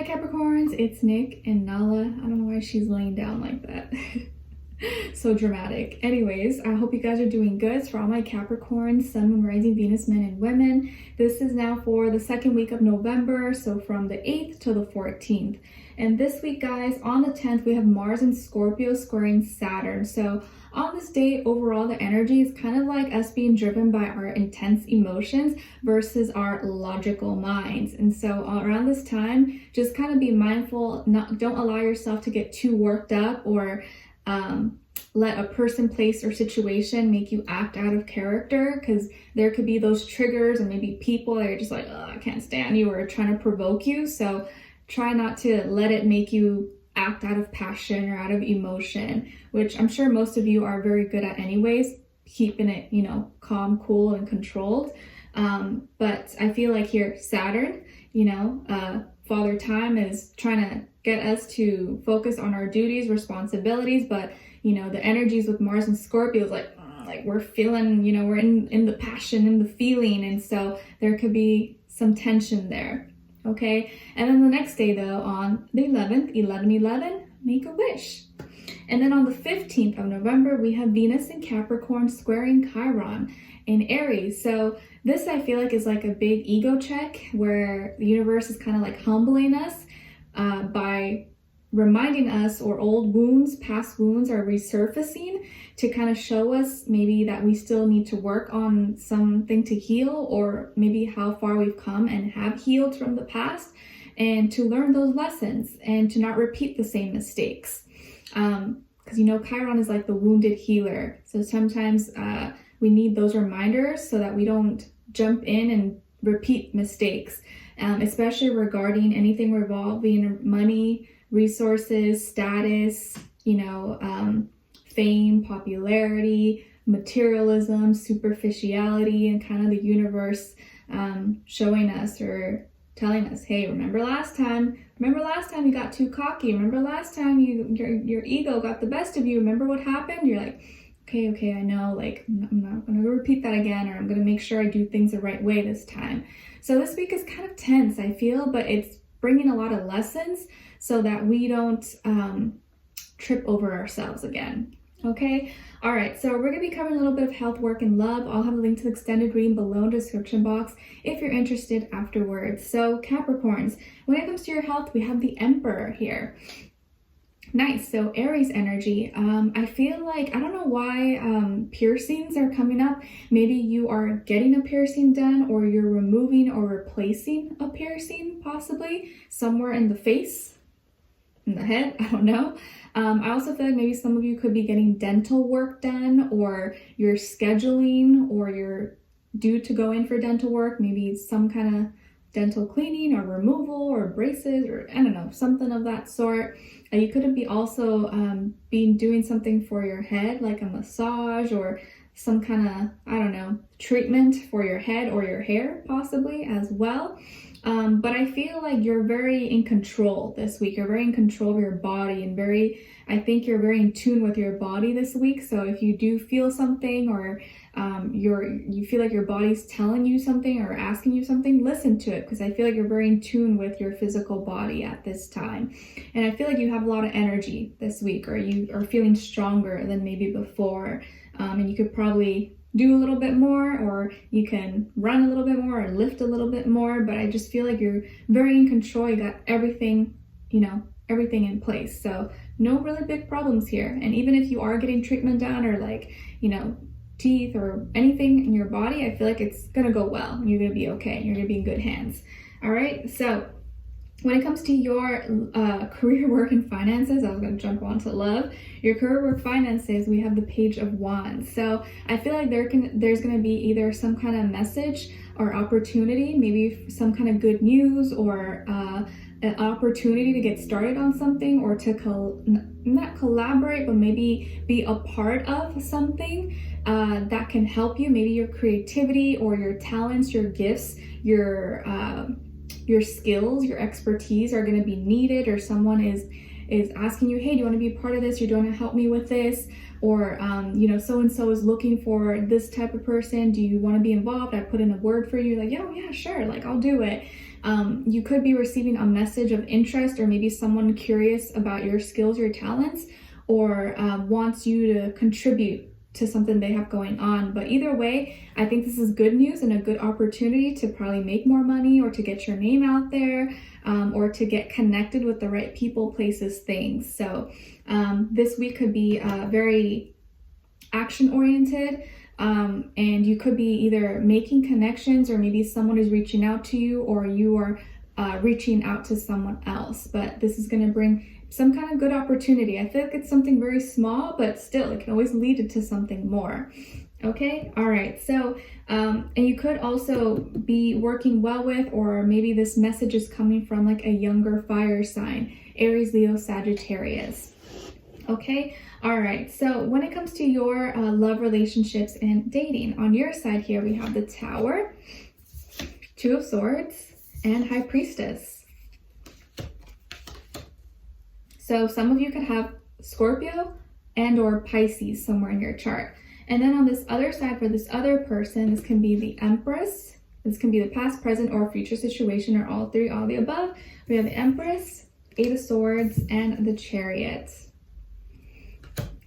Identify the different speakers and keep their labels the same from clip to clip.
Speaker 1: Hi Capricorns, it's Nick and Nala. I don't know why she's laying down like that. So dramatic. Anyways, I hope you guys are doing good. For all my Capricorns, Sun, Moon, Rising, Venus, men and women, this is now for the second week of November, so from the 8th to the 14th. And this week, guys, on the 10th, we have Mars in Scorpio squaring Saturn. So on this day, overall, the energy is kind of like us being driven by our intense emotions versus our logical minds. And so around this time, just kind of be mindful, don't allow yourself to get too worked up or let a person, place, or situation make you act out of character, because there could be those triggers and maybe people that are just like, oh, I can't stand you, or trying to provoke you. So try not to let it make you act out of passion or out of emotion, which I'm sure most of you are very good at anyways, keeping it, calm, cool, and controlled. But I feel like here, Saturn, Father Time is trying to get us to focus on our duties, responsibilities, but the energies with Mars and Scorpio is like we're feeling, we're in the passion, in the feeling, and so there could be some tension there. Okay, and then the next day though, on the 11th, 11/11, make a wish. And then on the 15th of November, we have Venus in Capricorn squaring Chiron in Aries. So this, I feel like, is like a big ego check where the universe is kind of like humbling us by reminding us, or old wounds, past wounds are resurfacing to kind of show us maybe that we still need to work on something to heal, or maybe how far we've come and have healed from the past, and to learn those lessons and to not repeat the same mistakes. Because Chiron is like the wounded healer. So sometimes we need those reminders so that we don't jump in and repeat mistakes, especially regarding anything revolving money, resources, status, fame, popularity, materialism, superficiality, and kind of the universe showing us or telling us, hey, remember last time you got too cocky, remember last time your ego got the best of you, remember what happened? You're like, okay, I know, I'm not gonna repeat that again, or I'm gonna make sure I do things the right way this time. So this week is kind of tense, I feel, but it's bringing a lot of lessons so that we don't trip over ourselves again. Okay, all right, so we're gonna be covering a little bit of health, work, and love. I'll have a link to the extended reading below in the description box if you're interested afterwards. So Capricorns, when it comes to your health, we have the Emperor here. Nice. So Aries energy. I feel like, I don't know why piercings are coming up. Maybe you are getting a piercing done, or you're removing or replacing a piercing, possibly somewhere in the face, in the head, I don't know. I also feel like maybe some of you could be getting dental work done, or you're scheduling, or you're due to go in for dental work, maybe some kind of dental cleaning or removal or braces, or I don't know, something of that sort. You could be also doing something for your head, like a massage or some kind of, I don't know, treatment for your head or your hair possibly as well. But I feel like you're very in control this week. You're very in control of your body, and I think you're very in tune with your body this week. So if you do feel something, or you feel like your body's telling you something or asking you something, listen to it, because I feel like you're very in tune with your physical body at this time. And I feel like you have a lot of energy this week, or you are feeling stronger than maybe before. And you could probably do a little bit more, or you can run a little bit more, or lift a little bit more, but I just feel like you're very in control. You got everything, everything in place. So no really big problems here. And even if you are getting treatment done, or teeth or anything in your body, I feel like it's gonna go well. You're gonna be okay. You're gonna be in good hands. All right, so when it comes to your career, work, and finances, I was going to jump on to love. Your career, work, finances, we have the Page of Wands. So I feel like there's going to be either some kind of message or opportunity, maybe some kind of good news, or an opportunity to get started on something, or to not collaborate, but maybe be a part of something that can help you. Maybe your creativity, or your talents, your gifts, your skills, your expertise are going to be needed, or someone is asking you, hey, do you want to be a part of this? Or do you want to help me with this? Or, so-and-so is looking for this type of person. Do you want to be involved? I put in a word for you. Like, yeah, sure. Like, I'll do it. You could be receiving a message of interest, or maybe someone curious about your skills, your talents, or wants you to contribute to something they have going on. But either way, I think this is good news and a good opportunity to probably make more money, or to get your name out there, or to get connected with the right people, places, things. So this week could be very action-oriented, and you could be either making connections, or maybe someone is reaching out to you, or you are reaching out to someone else. But this is going to bring some kind of good opportunity. I feel like it's something very small, but still it can always lead into something more. Okay, all right. So and you could also be working well with, or maybe this message is coming from like a younger fire sign, Aries, Leo, Sagittarius. Okay, all right. So when it comes to your love, relationships, and dating, on your side here we have the Tower, Two of Swords, and High Priestess. So some of you could have Scorpio and or Pisces somewhere in your chart. And then on this other side, for this other person, this can be the Empress. This can be the past, present, or future situation, or all three, all the above. We have the Empress, Eight of Swords, and the Chariot.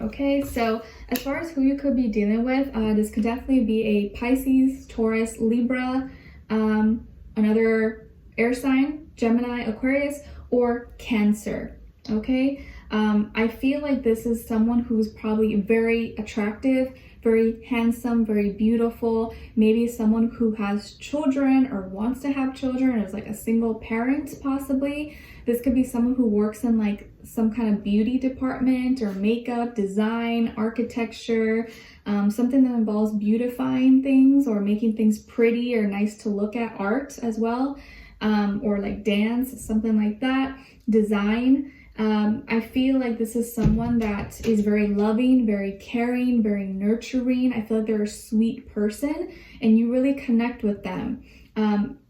Speaker 1: Okay, so as far as who you could be dealing with, this could definitely be a Pisces, Taurus, Libra, another air sign, Gemini, Aquarius, or Cancer. Okay, I feel like this is someone who's probably very attractive, very handsome, very beautiful, maybe someone who has children or wants to have children, or is like a single parent possibly. This could be someone who works in like some kind of beauty department, or makeup, design, architecture, something that involves beautifying things, or making things pretty or nice to look at, art as well, or like dance, something like that, design. I feel like this is someone that is very loving, very caring, very nurturing. I feel like they're a sweet person and you really connect with them.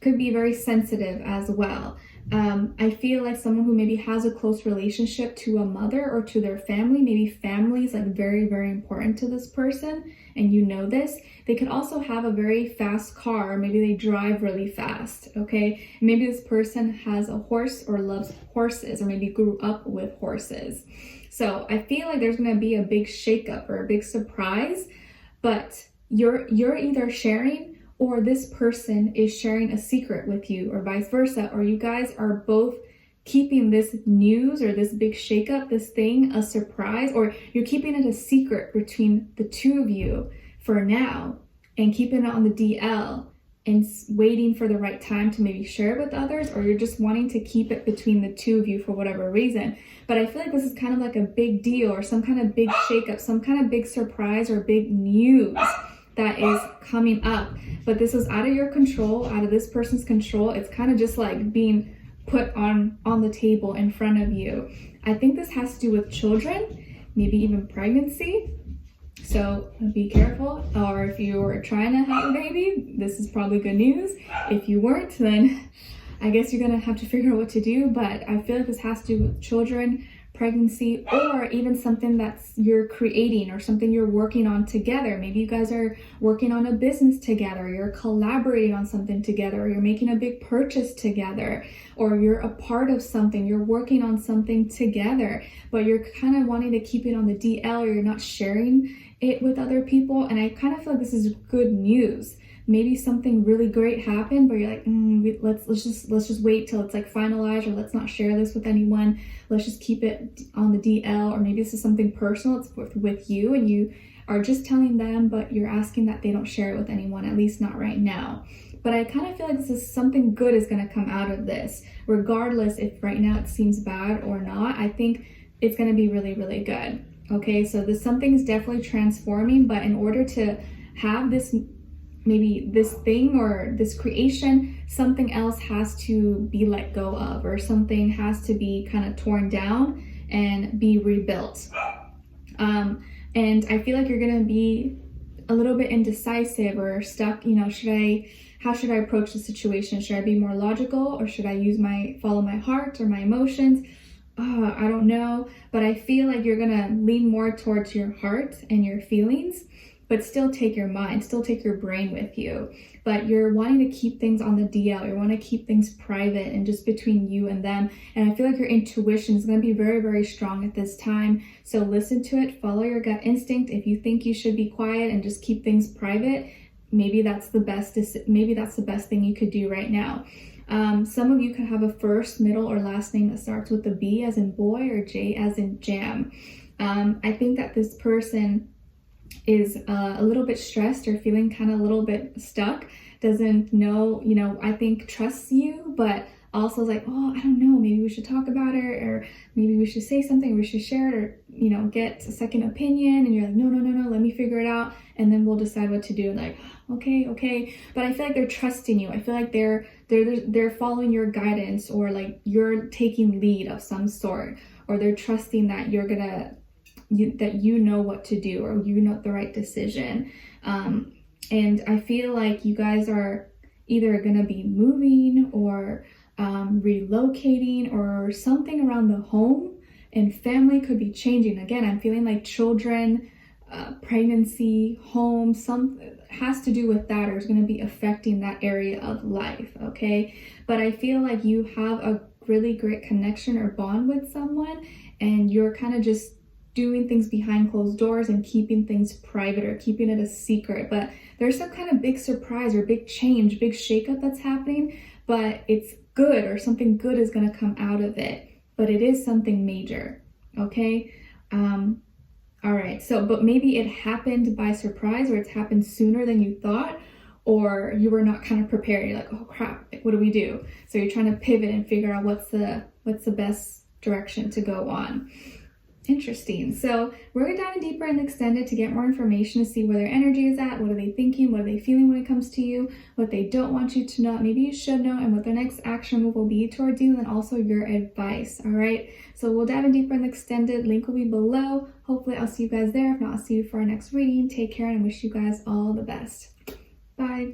Speaker 1: Could be very sensitive as well. I feel like someone who maybe has a close relationship to a mother or to their family. Maybe family is like very, very important to this person, and you know this. They could also have a very fast car. Maybe they drive really fast, okay? Maybe this person has a horse or loves horses, or maybe grew up with horses. So I feel like there's gonna be a big shakeup or a big surprise, but you're either sharing, or this person is sharing a secret with you, or vice versa, or you guys are both keeping this news or this big shakeup, this thing, a surprise, or you're keeping it a secret between the two of you for now, and keeping it on the DL and waiting for the right time to maybe share it with others, or you're just wanting to keep it between the two of you for whatever reason. But I feel like this is kind of like a big deal, or some kind of big shakeup, some kind of big surprise or big news that is coming up. But this is out of your control, out of this person's control. It's kind of just like being put on the table in front of you. I think this has to do with children, maybe even pregnancy. So be careful. Or if you were trying to have a baby, this is probably good news. If you weren't, then I guess you're gonna have to figure out what to do. But I feel like this has to do with children, pregnancy, or even something that's you're creating or something you're working on together. Maybe you guys are working on a business together, you're collaborating on something together, or you're making a big purchase together, or you're a part of something, you're working on something together, but you're kind of wanting to keep it on the DL, or you're not sharing it with other people. And I kind of feel like this is good news. Maybe something really great happened, but you're like, let's just wait till it's like finalized, or let's not share this with anyone. Let's just keep it on the DL. Or maybe this is something personal. It's with you, and you are just telling them, but you're asking that they don't share it with anyone, at least not right now. But I kind of feel like this is something good is going to come out of this, regardless if right now it seems bad or not. I think it's going to be really, really good. Okay, so something's definitely transforming, but in order to have this, maybe this thing or this creation, something else has to be let go of, or something has to be kind of torn down and be rebuilt. And I feel like you're gonna be a little bit indecisive or stuck, you know, how should I approach the situation? Should I be more logical, or should I follow my heart or my emotions? I don't know, but I feel like you're gonna lean more towards your heart and your feelings. but still take your mind, still take your brain with you. But you're wanting to keep things on the DL. You want to keep things private and just between you and them. And I feel like your intuition is going to be very, very strong at this time. So listen to it, follow your gut instinct. If you think you should be quiet and just keep things private, maybe that's the best thing you could do right now. Some of you could have a first, middle, or last name that starts with a B as in boy or J as in jam. I think that this person is a little bit stressed or feeling kind of a little bit stuck, doesn't know, I think trusts you, but also is like, oh, I don't know, maybe we should talk about it, or maybe we should say something, we should share it, or, get a second opinion. And you're like, no, let me figure it out, and then we'll decide what to do. Like, okay. But I feel like they're trusting you. I feel like they're following your guidance, or like you're taking lead of some sort, or they're trusting that you're gonna that you know what to do, or you know the right decision. And I feel like you guys are either going to be moving or relocating, or something around the home and family could be changing. Again, I'm feeling like children, pregnancy, home, something has to do with that, or is going to be affecting that area of life. Okay, but I feel like you have a really great connection or bond with someone, and you're kind of just doing things behind closed doors and keeping things private, or keeping it a secret. But there's some kind of big surprise or big change, big shakeup that's happening, but it's good, or something good is going to come out of it. But it is something major. Okay. All right. So, but maybe it happened by surprise, or it's happened sooner than you thought, or you were not kind of prepared. You're like, oh crap, what do we do? So you're trying to pivot and figure out what's the best direction to go on. Interesting. So we're going to dive deeper and extended to get more information, to see where their energy is at, what are they thinking, what are they feeling when it comes to you, what they don't want you to know, maybe you should know, and what their next action move will be towards you, and also your advice. All right. So we'll dive in deeper and extended. Link will be below. Hopefully I'll see you guys there. If not, I'll see you for our next reading. Take care, and I wish you guys all the best. Bye.